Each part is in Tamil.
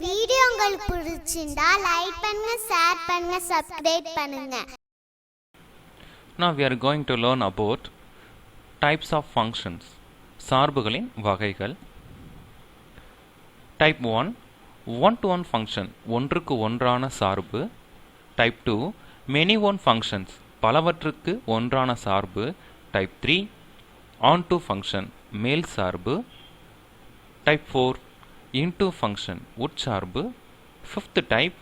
வீடியோ உங்களுக்கு பிடிச்சிருந்தா லைக் பண்ணுங்க, ஷேர் பண்ணுங்க, சப்ஸ்கிரைப் பண்ணுங்க. Now we are going to learn about types of functions. சார்புகளின் வகைகள். Type 1 one-to-one function, ஒன்றுக்கு ஒன்றான சார்பு. Type 2 many-one functions, பலவற்றுக்கு ஒன்றான சார்பு. Type 3 on-to function, மேல் சார்பு. Type 4 into function, உட்சார்பு. Fifth type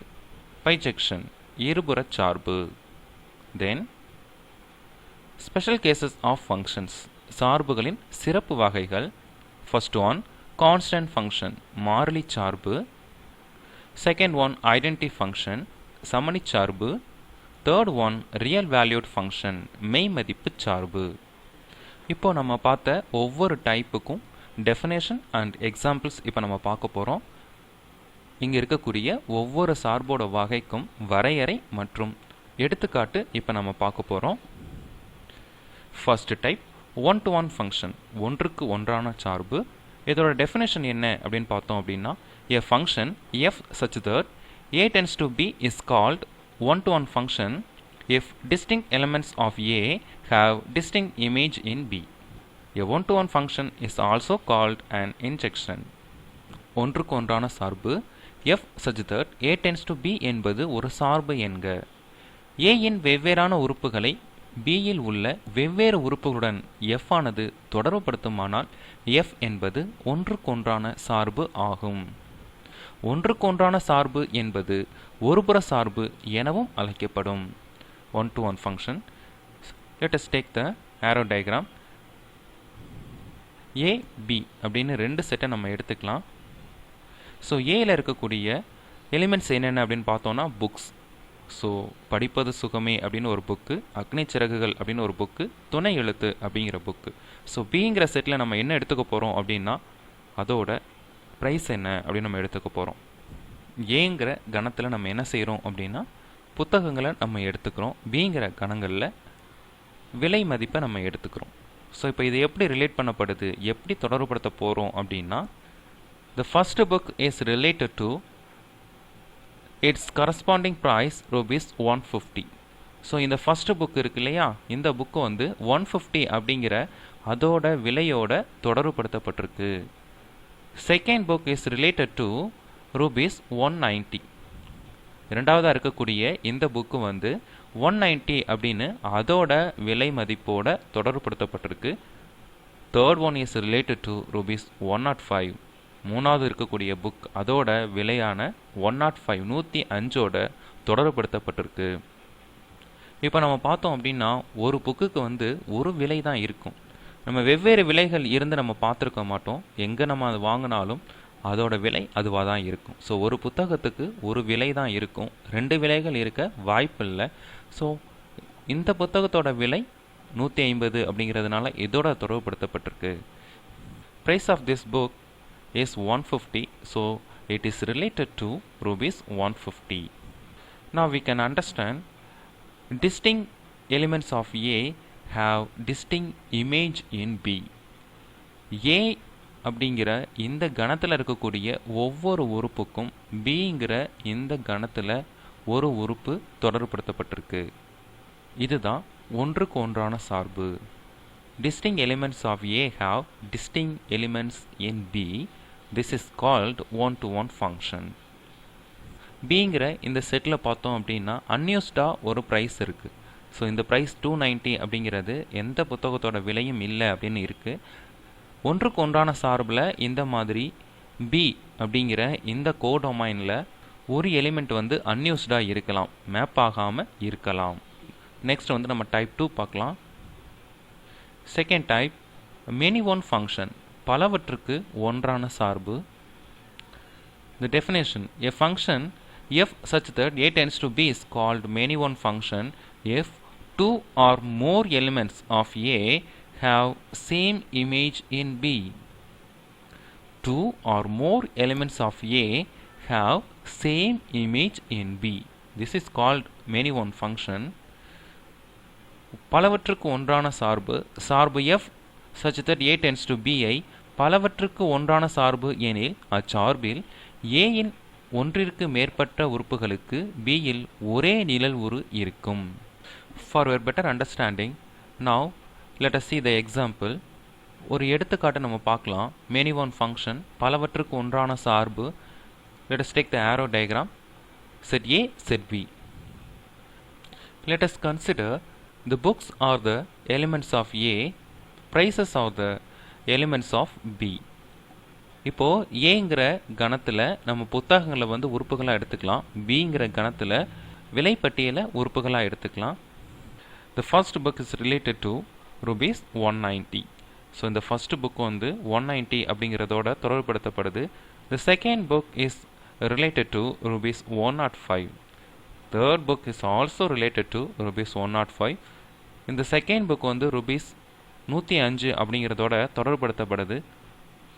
bijection, இருபுறச் சார்பு. Then special cases of functions, சார்புகளின் சிறப்பு வகைகள். First one constant function, மாறிலி சார்பு. Second one identity function, சமணி சார்பு. Third one real valued function, மெய் மதிப்பு சார்பு. இப்போ நம்ம பார்த்த ஒவ்வொரு டைப்புக்கும் டெஃபினேஷன் அண்ட் எக்ஸாம்பிள்ஸ் இப்போ நம்ம பார்க்க போகிறோம். இங்கே இருக்கக்கூடிய ஒவ்வொரு சார்போட வகைக்கும் வரையறை மற்றும் எடுத்துக்காட்டு இப்போ நம்ம பார்க்க போகிறோம். First type one to one function, ஒன்றுக்கு ஒன்றான சார்பு. இதோட டெஃபினேஷன் என்ன அப்படின்னு பார்த்தோம் அப்படின்னா, a function f such that a tends to b is called one to one function if distinct elements of a have distinct image in b. A one to one function is also called an injection. ஒன்றுக்கு ஒன்றான சார்பு f such that a tends to b என்பது ஒரு சார்பு என்க. a இன் வெவ்வேறான உறுப்புகளை b இல் உள்ள வெவ்வேறு உறுப்புகளுடன் f ஆனது தொடர்புபடுத்துமானால் f என்பது ஒன்றுக்கொன்றான சார்பு ஆகும். ஒன்றுக்கொன்றான சார்பு என்பது ஒருபுற சார்பு எனவும் அழைக்கப்படும். One to one function. Let us take the arrow diagram. a b அப்படின்னு ரெண்டு செட்டை நம்ம எடுத்துக்கலாம். ஸோ ஏயில் இருக்கக்கூடிய எலிமெண்ட்ஸ் என்னென்ன அப்படின்னு பார்த்தோன்னா புக்ஸ். ஸோ படிப்பது சுகமே அப்படின்னு ஒரு புக்கு, அக்னி சிறகுகள் அப்படின்னு ஒரு புக்கு, துணை எழுத்து அப்படிங்கிற புக்கு. ஸோ பிங்கிற செட்டில் நம்ம என்ன எடுத்துக்க போகிறோம் அப்படின்னா அதோட ப்ரைஸ் என்ன அப்படின்னு நம்ம எடுத்துக்க போகிறோம். ஏங்கிற கணத்தில் நம்ம என்ன செய்கிறோம் அப்படின்னா புத்தகங்களை நம்ம எடுத்துக்கிறோம். பிங்கிற கணங்களில் விலை மதிப்பை நம்ம எடுத்துக்கிறோம். ஸோ இப்போ இது எப்படி ரிலேட் பண்ணப்படுது, எப்படி தொடர்புபடுத்த போகிறோம் அப்படின்னா, the first book is related to its corresponding price rupees 150. So இந்த ஃபஸ்ட்டு புக் இருக்கு இல்லையா, இந்த புக்கு வந்து 150 அப்படிங்கிற அதோட விலையோட தொடர்புபடுத்தப்பட்டிருக்கு. Second book is related to rupees 190. இரண்டாவதாக இருக்கக்கூடிய இந்த புக்கு வந்து 190 அப்படின்னு அதோட விலை மதிப்போட தொடர்புபடுத்தப்பட்டிருக்கு. Third one is related to rupees 105. மூணாவது இருக்கக்கூடிய புக் அதோட விலையான 105 105ஓட தொடர்புபடுத்தப்பட்டிருக்கு. இப்போ நம்ம பார்த்தோம் அப்படின்னா ஒரு புக்குக்கு வந்து ஒரு விலை தான் இருக்கும். நம்ம வெவ்வேறு விலைகள் இருந்து நம்ம பார்த்துருக்க மாட்டோம். எங்கே நம்ம அது வாங்கினாலும் அதோட விலை அதுவாக தான் இருக்கும். ஸோ ஒரு புத்தகத்துக்கு ஒரு விலை தான் இருக்கும், ரெண்டு விலைகள் இருக்க வாய்ப்பு இல்லை. ஸோ இந்த புத்தகத்தோட விலை 150 அப்படிங்கிறதுனால இதோட தொடர்புபடுத்தப்பட்டிருக்கு. Price of this book is 150, so it is related to rupees 150. Now we can understand distinct elements of A have distinct image in B. A அப்படிங்கிற இந்த கணத்தில் இருக்கக்கூடிய ஒவ்வொரு உறுப்புக்கும் Bங்கிற இந்த கணத்தில் ஒரு உறுப்பு தொடர்புபடுத்தப்பட்டிருக்கு. இதுதான் ஒன்றுக்கு ஒன்றான சார்பு. Distinct elements of A have distinct elements in B. This is called one-to-one function. Bங்கிற இந்த செட்டில் பார்த்தோம் அப்படின்னா அன்யூஸ்டாக ஒரு ப்ரைஸ் இருக்குது. ஸோ இந்த ப்ரைஸ் 290 அப்படிங்கிறது எந்த புத்தகத்தோட விலையும் இல்லை அப்படின்னு இருக்குது. ஒன்றுக்கு ஒன்றான சார்பில் இந்த மாதிரி பி அப்படிங்கிற இந்த கோடொமைனில் ஒரு எலிமெண்ட் வந்து அன்யூஸ்டாக இருக்கலாம், மேப் ஆகாமல் இருக்கலாம். நெக்ஸ்ட் வந்து நம்ம டைப் 2 பார்க்கலாம். Second type many one function, பலவற்றுக்கு ஒன்றான சார்பு. The definition: a function f such that a tends to b is called many one function if two or more elements of a have same image in b. Two or more elements of a have same image in b. This is called many one function. பலவற்றுக்கு ஒன்றான சார்பு, சார்பு f such that a tends to b ஐ பலவற்றுக்கு ஒன்றான சார்பு எனில் அச்சார்பில் a இன் ஒன்றிற்கு மேற்பட்ட உறுப்புகளுக்கு பியில் ஒரே நிழல் உரு இருக்கும். For your better understanding, now let us see the example. ஒரு எடுத்துக்காட்டை நம்ம பார்க்கலாம். many one function, பலவற்றுக்கு ஒன்றான சார்பு. Let us take the arrow diagram. Set A, set B. Let us consider the books are the elements of A, prices are the elements of B. இப்போ ஏங்கிற கணத்தில் நம்ம புத்தகங்களை வந்து உறுப்புகளாக எடுத்துக்கலாம். பிங்கிற கணத்தில் விலைப்பட்டியலை உறுப்புகளாக எடுத்துக்கலாம். The first book is related to rupees 190. So இந்த ஃபர்ஸ்ட் புக் வந்து 190 அப்படிங்கிறதோட தொடர்புபடுத்தப்படுது. The second book is related to rupees 105. Third book is also related to rupees 105. இந்த செகண்ட் புக் வந்து rupees 105 அப்படிங்கிறதோட தொடர்புபடுத்தப்படுது.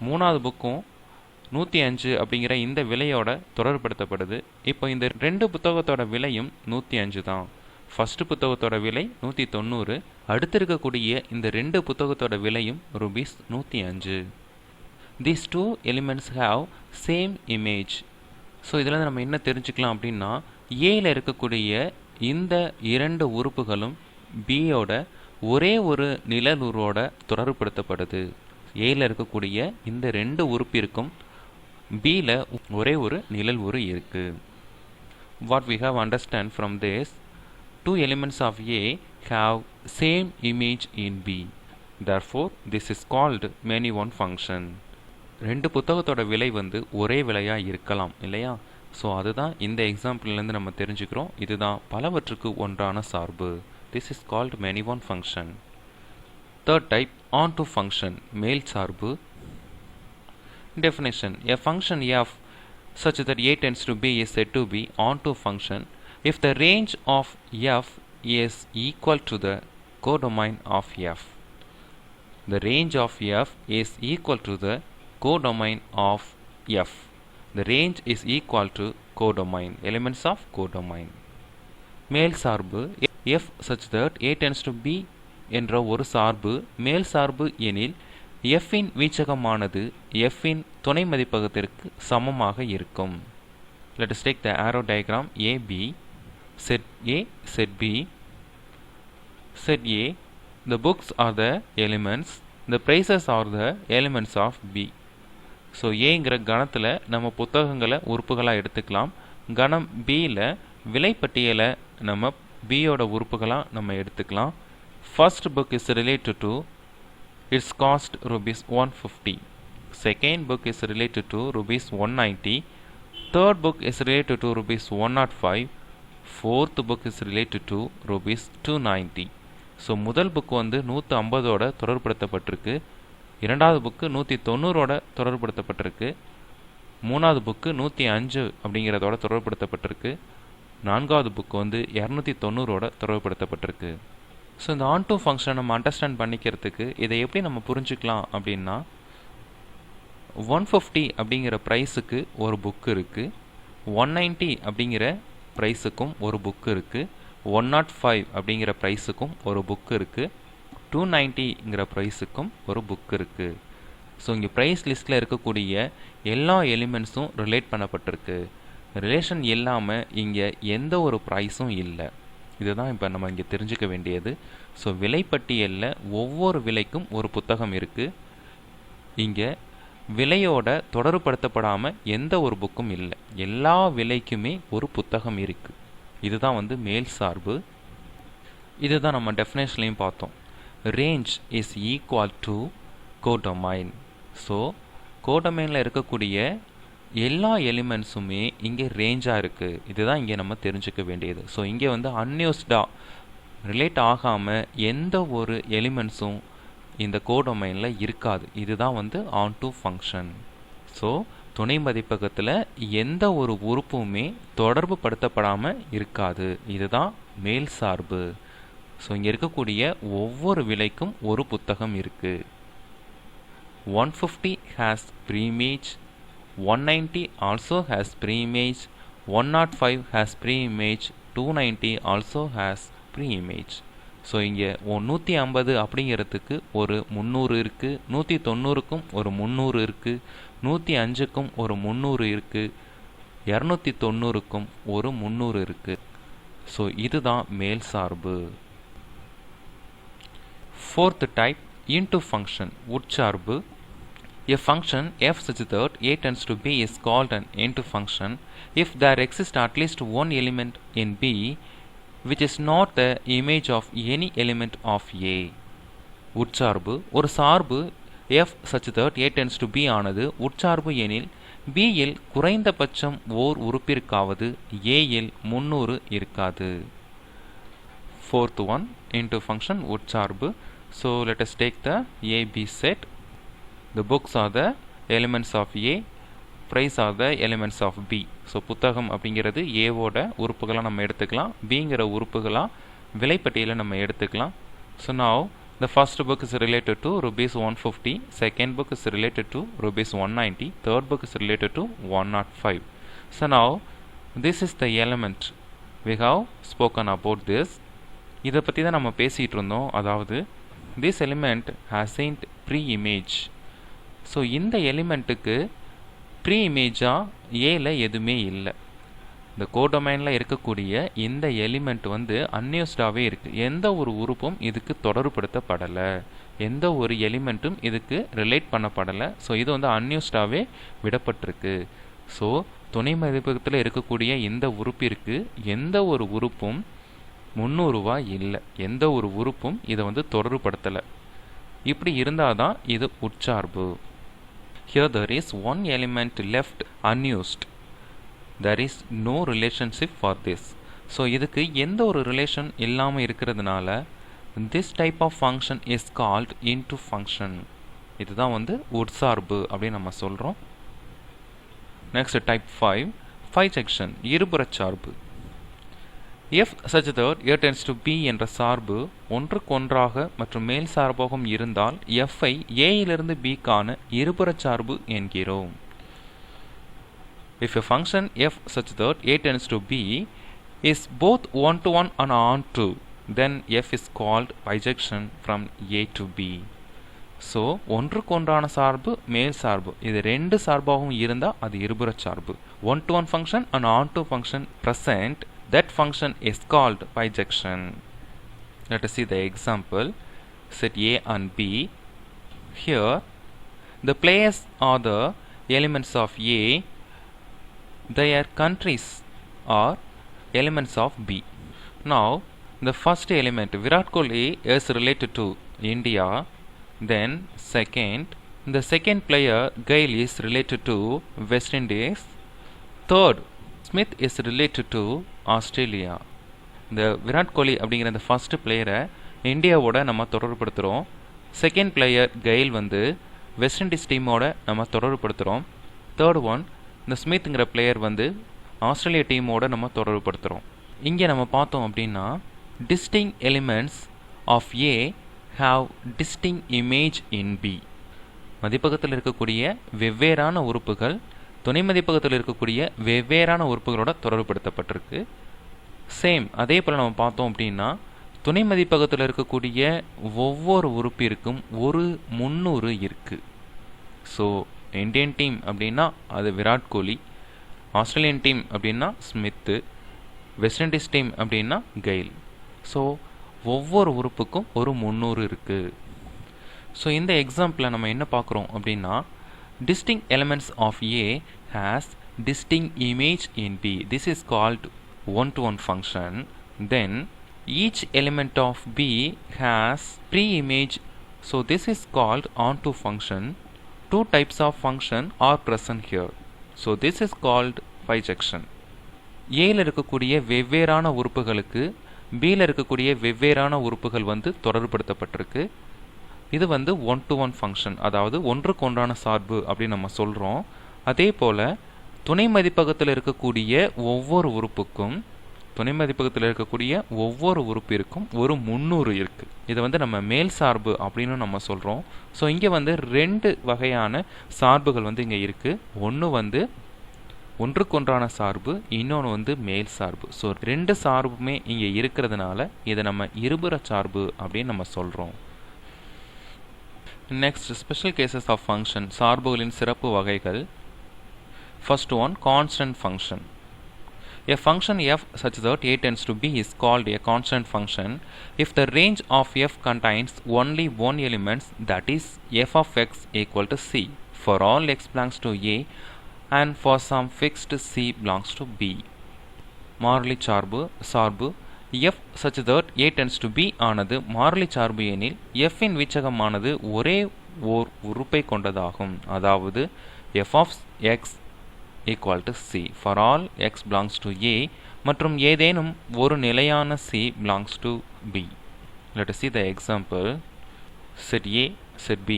மூணாவது புக்கும் 105 அப்படிங்கிற இந்த விலையோட தொடர்புபடுத்தப்படுது. இப்போ இந்த ரெண்டு புத்தகத்தோட விலையும் 105 தான். ஃபர்ஸ்ட் புத்தகத்தோட விலை 190, அடுத்து இருக்கக்கூடிய இந்த ரெண்டு புத்தகத்தோட விலையும் rupees 105. These two elements have same image. So இதில் நம்ம என்ன தெரிஞ்சுக்கலாம் அப்படின்னா, ஏல இருக்கக்கூடிய இந்த இரண்டு உறுப்புகளும் பியோட ஒரே ஒரு நிழலுருவோட தொடர்புபடுத்தப்படுது. ஏல இருக்கக்கூடிய இந்த ரெண்டு உறுப்பிற்கும் பியில் ஒரே ஒரு நிழல் உரு இருக்கு. What we have understand from this, two elements of A have same image in B. Therefore, this is called many one function. ரெண்டு புத்தகத்தோட விலை வந்து ஒரே விலையாக இருக்கலாம் இல்லையா? ஸோ அதுதான் இந்த எக்ஸாம்பிள்லேருந்து நம்ம தெரிஞ்சுக்கிறோம். இதுதான் பலவற்றுக்கு ஒன்றான சார்பு. This is called many one function. Third type, onto function, மேல் சார்பு. Definition: a function f such that A tends to B is said to be onto function if the range of f is equal to the codomain of f. The range of f is equal to the codomain of f. The range is equal to codomain, elements of codomain. மேல் சார்பு f such that A tends to B என்ற ஒரு சார்பு மேல் சார்பு எனில் f இன் வீச்சகமானது f இன் துணை மதிப்பகத்திற்கு சமமாக இருக்கும். Let us take the arrow diagram AB. Set A, set B. Set A, the books are the elements, the prices are the elements of B. So ஏங்கிற கணத்தில் நம்ம புத்தகங்களை உறுப்புகளாக எடுத்துக்கலாம். கணம் பியில் விலைப்பட்டியலை நம்ம பியோட உறுப்புகளாக நம்ம எடுத்துக்கலாம். First book is related to its cost rupees 150. Second book is related to rupees 190. Third book is related to rupees 105. Fourth book is related to rupees 290. So முதல் புக் வந்து 150ஓட தொடர்புபடுத்தப்பட்டிருக்கு. இரண்டாவது புக்கு 190ஓட தொடர்புபடுத்தப்பட்டிருக்கு. மூணாவது புக்கு 105 அப்படிங்கிறதோட தொடர்புபடுத்தப்பட்டிருக்கு. நான்காவது புக்கு வந்து 290ஓட தொடர்புபடுத்தப்பட்டிருக்கு. ஸோ இந்த ஆன்டூ ஃபங்க்ஷனை நம்ம அண்டர்ஸ்டாண்ட் பண்ணிக்கிறதுக்கு இதை எப்படி நம்ம புரிஞ்சுக்கலாம் அப்படின்னா, 150 அப்படிங்கிற ப்ரைஸுக்கு ஒரு புக்கு இருக்குது, 190 அப்படிங்கிற ப்ரைஸுக்கும் ஒரு புக்கு இருக்குது, 105 அப்படிங்கிற ப்ரைஸுக்கும் ஒரு புக்கு இருக்குது, 290ங்கிற ப்ரைஸுக்கும் ஒரு புக்கு இருக்குது. ஸோ இங்கே ப்ரைஸ் லிஸ்ட்டில் இருக்கக்கூடிய எல்லா எலிமெண்ட்ஸும் ரிலேட் பண்ணப்பட்டிருக்கு. ரிலேஷன் இல்லாமல் இங்கே எந்த ஒரு ப்ரைஸும் இல்லை. இதுதான் இப்போ நம்ம இங்கே தெரிஞ்சுக்க வேண்டியது. ஸோ விலைப்பட்டியலில் ஒவ்வொரு விலைக்கும் ஒரு புத்தகம் இருக்குது. இங்கே விலையோட தொடர்புபடுத்தப்படாமல் எந்த ஒரு புக்கும் இல்லை. எல்லா விலைக்குமே ஒரு புத்தகம் இருக்குது. இதுதான் வந்து மேல் சார்பு. இதுதான் நம்ம டெஃபினேஷன்லையும் பார்த்தோம். Range is equal to codomain. So கோடொமைனில் இருக்கக்கூடிய எல்லா எலிமெண்ட்ஸுமே இங்கே ரேஞ்சாக இருக்குது. இதுதான் இங்கே நம்ம தெரிஞ்சுக்க வேண்டியது. ஸோ இங்கே வந்து அன்யூஸ்டாக ரிலேட் ஆகாமல் எந்த ஒரு எலிமெண்ட்ஸும் இந்த கோடொமைனில் இருக்காது. இதுதான் வந்து ஆன்டூ ஃபங்க்ஷன். ஸோ துணை மதிப்பகத்தில் எந்த ஒரு உறுப்புமே தொடர்பு படுத்தப்படாமல் இருக்காது. இதுதான் மேல் சார்பு. ஸோ இங்கே இருக்கக்கூடிய ஒவ்வொரு விலைக்கும் ஒரு புத்தகம் இருக்குது. 150 has pre-image, 190 also has pre-image, 105 has pre-image, 290 also has pre-image. So இங்கே 150 அப்படிங்கிறதுக்கு ஒரு 300 இருக்குது, 190க்கும் ஒரு 300 இருக்குது, 105க்கும் ஒரு 300 இருக்குது, 290க்கும் ஒரு 300 இருக்குது. ஸோ இதுதான் மேல் சார்பு. Fourth type, into function, உட்சார்பு. A function f such that a tends to b is called an into function if there exists at least one element in b which is not the image of any element of a. உட்சார்பு. ஒரு சார்பு f such that a tends to b ஆனது உட்சார்பு எனில் b இல் குறைந்தபட்சம் ஓர் உறுப்பிற்காவது a இல் 300 இருக்காது. Fourth one, into function, உட்சார்பு. So let us take the AB set. The books are the elements of A, price are the elements of B. So புத்தகம் அப்படிங்கிறது ஏவோட உறுப்புகளாக நம்ம எடுத்துக்கலாம், பிங்கிற உறுப்புகளாக விலைப்பட்டியலை நம்ம எடுத்துக்கலாம். So now the first book is related to rupees 150, second book is related to rupees 190, third book is related to 105. So now this is the element. We have spoken about this. இதை பற்றி தான் நம்ம பேசிகிட்டு இருந்தோம். அதாவது this element hasn't pre-image. So இந்த எலிமெண்ட்டுக்கு ப்ரீ இமேஜாக ஏல எதுவுமே இல்லை. இந்த கோடொமைனில் இருக்கக்கூடிய இந்த எலிமெண்ட் வந்து அன்யூஸ்டாகவே இருக்குது. எந்த ஒரு உறுப்பும் இதுக்கு தொடர்புபடுத்தப்படலை, எந்த ஒரு எலிமெண்ட்டும் இதுக்கு ரிலேட் பண்ணப்படலை. ஸோ இது வந்து அன்யூஸ்டாகவே விடப்பட்டிருக்கு. ஸோ துணை மதிப்பகத்தில் இருக்கக்கூடிய இந்த உறுப்பிற்கு எந்த ஒரு உறுப்பும் 300 ரூபாய் இல்லை, எந்த ஒரு உறுப்பும் இதை வந்து தொடர்புபடுத்தலை. இப்படி இருந்தால் தான் இது உட்சார்பு. Here there is one element left unused. There is no relationship for this. So இதுக்கு எந்த ஒரு ரிலேஷன் இல்லாமல் இருக்கிறதுனால this type of function is called into function. இதுதான் வந்து உட்சார்பு அப்படின்னு நம்ம சொல்கிறோம். Next type 5, bijection, இருபுறச்சார்பு. f such that a tends to b என்ற சார்பு ஒன்றுக்கொன்றாக மற்றும் மேல் சார்பாகவும் இருந்தால் f ஐ a இலிருந்து b க்கான இருபுறச்சார்பு என்கிறோம். If a function f such that a tends to b is both one to one and on to, then f is called bijection from a to b. So ஒன்றுக்கொன்றான சார்பு மேல் சார்பு இது ரெண்டு சார்பாகவும் இருந்தால் அது இருபுறச்சார்பு. One to one function and onto function present, that function is called bijection. Let us see the example. Set A and B. Here the players are the elements of A, their countries are elements of B. Now the first element Virat Kohli is related to India. Then second, the second player Gayle is related to West Indies. Third, Smith is related to Australia. இந்த விராட் கோலி அப்படிங்கிற இந்த ஃபஸ்ட்டு பிளேயரை இந்தியாவோட நம்ம தொடர்புபடுத்துகிறோம். செகண்ட் பிளேயர் கெயில் வந்து வெஸ்ட் இண்டீஸ் டீமோட நம்ம தொடர்புபடுத்துகிறோம். தேர்ட் ஒன் இந்த ஸ்மித்ங்கிற பிளேயர் வந்து ஆஸ்திரேலியா டீமோட நம்ம தொடர்புபடுத்துகிறோம். இங்கே நம்ம பார்த்தோம் அப்படின்னா distinct elements of A have distinct image in B. மதிப்பகத்தில் இருக்கக்கூடிய வெவ்வேறான உறுப்புகள் துணை மதிப்பகத்தில் இருக்கக்கூடிய வெவ்வேறான உறுப்புகளோட தொடர்புபடுத்தப்பட்டிருக்கு. சேம் அதே போல் நம்ம பார்த்தோம் அப்படின்னா துணை மதிப்பகத்தில் இருக்கக்கூடிய ஒவ்வொரு உறுப்பிற்கும் ஒரு 300 இருக்குது. ஸோ இந்தியன் டீம் அப்படின்னா அது விராட் கோலி, ஆஸ்திரேலியன் டீம் அப்படின்னா ஸ்மித்து, வெஸ்ட் இண்டீஸ் டீம் அப்படின்னா கெயில். ஸோ ஒவ்வொரு உறுப்புக்கும் ஒரு 300 இருக்குது. ஸோ இந்த எக்ஸாம்பிளில் நம்ம என்ன பார்க்குறோம் அப்படின்னா distinct elements of A has distinct image in B. This is called one-to-one function. Then each element of B has pre-image. So this is called onto function. Two types of function are present here. So this is called bijection. A ல இருக்கக்கூடிய வெவ்வேறான உறுப்புகளுக்கு B ல இருக்கக்கூடிய வெவ்வேறான உறுப்புகள் வந்து தொடர்புபடுத்தப்பட்டிருக்கு. இது வந்து ஒன் டு ஒன் ஃபங்க்ஷன், அதாவது ஒன்றுக்கொன்றான சார்பு அப்படின்னு நம்ம சொல்கிறோம். அதே போல் துணை மதிப்பகத்தில் இருக்கக்கூடிய ஒவ்வொரு உறுப்புக்கும் துணை மதிப்பகத்தில் இருக்கக்கூடிய ஒவ்வொரு உறுப்பிற்கும் ஒரு 300 இருக்குது. இதை வந்து நம்ம மேல் சார்பு அப்படின்னு நம்ம சொல்கிறோம். ஸோ இங்கே வந்து 2 வகையான சார்புகள் வந்து இங்கே இருக்குது. ஒன்று வந்து ஒன்றுக்கொன்றான சார்பு, இன்னொன்று வந்து மேல் சார்பு. ஸோ 2 சார்புமே இங்கே இருக்கிறதுனால இதை நம்ம இருபுற சார்பு அப்படின்னு நம்ம சொல்கிறோம். Next special cases of function, சார்புகளின் சிறப்பு வகைகள். First one, constant function. A function f such that a tends to b is called a constant function if the range of f contains only one element, that is f of x equal to c for all x belongs to a and for some fixed c belongs to b. மாறிலி சார்பு f such that a tends to b ஆனது மாறிலி சார்பு எனில் f இன் வீச்சகமானது ஒரே ஓர் உறுப்பை கொண்டதாகும். அதாவது f of x equal to c for all x belongs to a மற்றும் ஏதேனும் ஒரு நிலையான c belongs to b. Let us see the example. Set A, set B.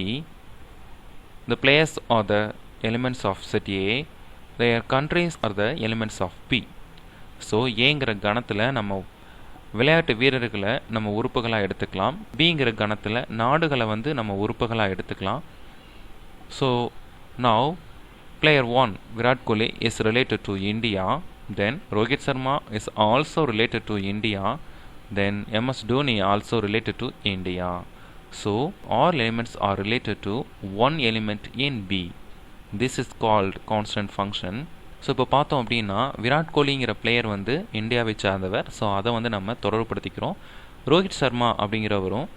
The players are the elements of set A. Their countries are the elements of B. So ஏங்கிற கணத்தில் நம்ம விளையாட்டு வீரர்களை நம்ம உறுப்புகளாக எடுத்துக்கலாம். பிங்கிற கணத்தில் நாடுகளை வந்து நம்ம உறுப்புகளாக எடுத்துக்கலாம். So now player 1 Virat Kohli is related to India, then Rohit Sharma is also related to India, then MS Dhoni also related to India. So all elements are related to one element in B. This is called constant function. So இப்போ பார்த்தோம் அப்படின்னா விராட் கோலிங்கிற பிளேயர் வந்து இந்தியாவை சார்ந்தவர். ஸோ அதை வந்து நம்ம தொடர்புபடுத்திக்கிறோம். ரோஹித் சர்மா அப்படிங்கிறவரும்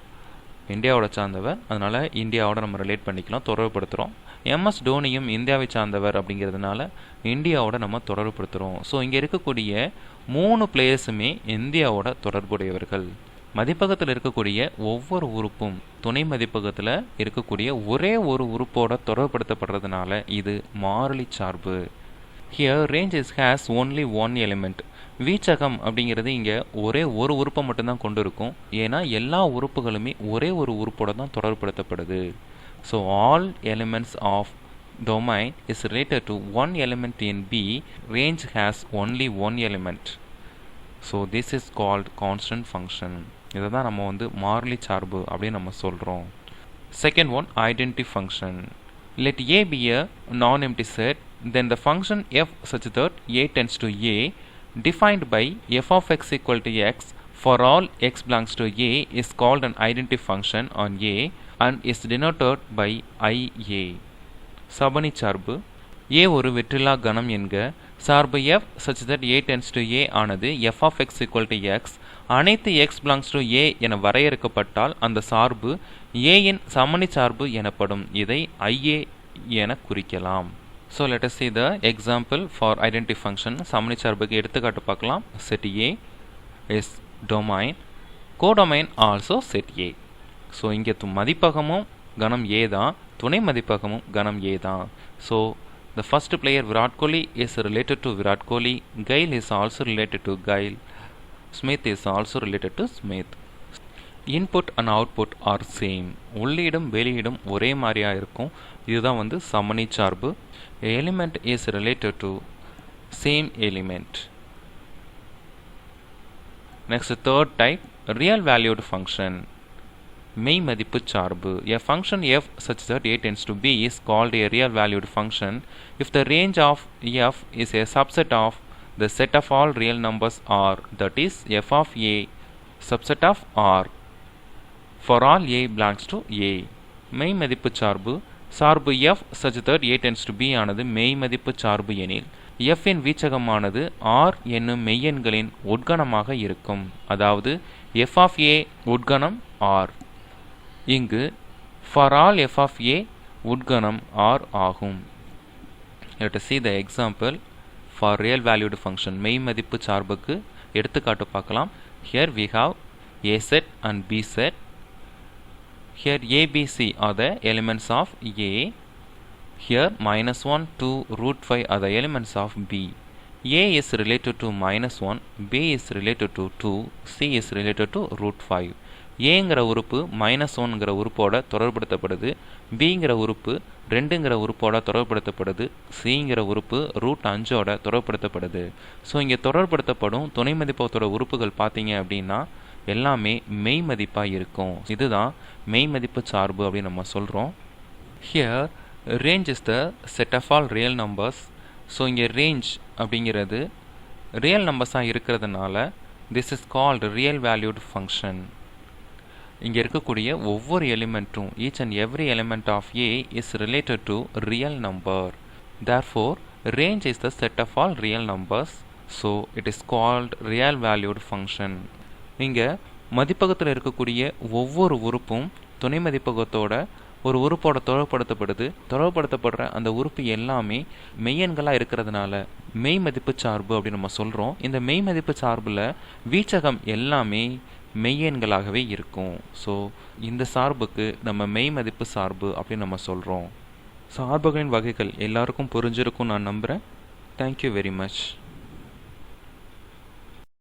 இந்தியாவோட சார்ந்தவர், அதனால் இந்தியாவோட நம்ம ரிலேட் பண்ணிக்கலாம், தொடர்புபடுத்துகிறோம். எம்எஸ் டோனியும் இந்தியாவை சார்ந்தவர் அப்படிங்கிறதுனால இந்தியாவோட நம்ம தொடர்புபடுத்துகிறோம். ஸோ இங்கே இருக்கக்கூடிய 3 பிளேயர்ஸுமே இந்தியாவோட தொடர்புடையவர்கள். மதிப்பகத்தில் இருக்கக்கூடிய ஒவ்வொரு உறுப்பும் துணை மதிப்பகத்தில் இருக்கக்கூடிய ஒரே ஒரு உறுப்போட தொடர்புபடுத்தப்படுறதுனால இது மாறிலி சார்பு. Here ranges has only one element. வீச்சகம் அப்படிங்கிறது இங்கே ஒரே ஒரு உறுப்பை மட்டும்தான் கொண்டு இருக்கும். ஏன்னா எல்லா உறுப்புகளுமே ஒரே ஒரு உறுப்போட தான் தொடர்புபடுத்தப்படுது. So all elements of domain is related to one element in B. Range has only one element. So this is called constant function. இதை தான் நம்ம வந்து மாறிலி சார்பு அப்படின்னு நம்ம சொல்கிறோம். Second one, identity function. Let A be a non-empty set, then the function f such that a tends to a defined by f of x equal to x for all x belongs to a is called an identity function on A and is denoted by IA. சபனி சார்பு. A ஒரு வெற்றிலா கணம் என்க. சார்பு f such that a tends to a ஆனது f of x equal to x அனைத்து x belongs to a என வரையறுக்கப்பட்டால் அந்த சார்பு a இன் சமணி சார்பு எனப்படும். இதை IA என குறிக்கலாம். So let us see the example for identity function. சமணி சார்புக்கு எடுத்துக்காட்டு பார்க்கலாம். Set A is domain, codomain also set A. So இங்கே மதிப்பகமும் கணம் A தான், துணை மதிப்பகமும் கணம் A தான். So the first player Virat Kohli is related to Virat Kohli, Gail is also related to Gail, Smith is also related to Smith. Input and output are same. உள்ளீடும் வெளியீடும் ஒரே மாதிரியாக இருக்கும். இதுதான் வந்து சமணி சார்பு. Element is related to same element. Next, third type, real valued function. மெய் மதிப்பு சார்பு. A function f such that a tends to b is called a real valued function if the range of f is a subset of the set of all real numbers R, that is f of a subset of R for all a belongs to a. மெய் மதிப்பு சார்பு. சார்பு f such that a tends to b ஆனது மெய் மதிப்பு சார்பு எனில் f இன் வீச்சகமானது R என்னும் மெய்யெண்களின் உட்கணமாக இருக்கும். அதாவது f of a உட்கணம் R. இங்கு for all f of a உட்கணம் R ஆகும். Let us see the example for real valued function. மெய் மதிப்பு சார்புக்கு எடுத்துக்காட்டு பார்க்கலாம். Here we have a set and b set. Here a, b, c are the elements of a. Here minus 1, 2, root 5 are the elements of b. a is related to minus 1, b is related to 2, c is related to root 5. ஏங்கிற உறுப்பு மைனஸ் 1ங்கிற உறுப்போட தொடர்புபடுத்தப்படுது, பிங்கிற உறுப்பு 2ங்கிற உறுப்போட தொடர்புபடுத்தப்படுது, சிங்கிற உறுப்பு ரூட் 5ஓட தொடர்புபடுத்தப்படுது. ஸோ இங்கே தொடர்புபடுத்தப்படும் துணை மதிப்பகத்தோட உறுப்புகள் பார்த்தீங்க அப்படின்னா எல்லாமே மெய் மதிப்பாக இருக்கும். இதுதான் மெய் மதிப்பு சார்பு அப்படின்னு நம்ம சொல்கிறோம். Here range is the set of all real numbers. So இங்கே ரேஞ்ச் அப்படிங்கிறது ரியல் நம்பர்ஸாக இருக்கிறதுனால this is called real valued function. இங்கே இருக்கக்கூடிய ஒவ்வொரு எலிமெண்ட்டும் each and every element of A is related to real number. Therefore range is the set of all real numbers, so it is called real valued function. இங்கே மதிப்பகத்தில் இருக்கக்கூடிய ஒவ்வொரு உறுப்பும் துணை மதிப்பகத்தோட ஒரு உறுப்போட தொடர்புபடுத்தப்படுற அந்த உறுப்பு எல்லாமே மெய்யெண்களாக இருக்கிறதுனால மெய் மதிப்பு சார்பு அப்படின்னு நம்ம சொல்கிறோம். இந்த மெய் மதிப்பு சார்பில் வீச்சகம் எல்லாமே மெய்யெண்களாகவே இருக்கும். ஸோ இந்த சார்புக்கு நம்ம மெய் மதிப்பு சார்பு அப்படின்னு நம்ம சொல்கிறோம். சார்புகளின் வகைகள் எல்லாருக்கும் புரிஞ்சிருக்கும் நான் நம்புகிறேன். Thank you very much.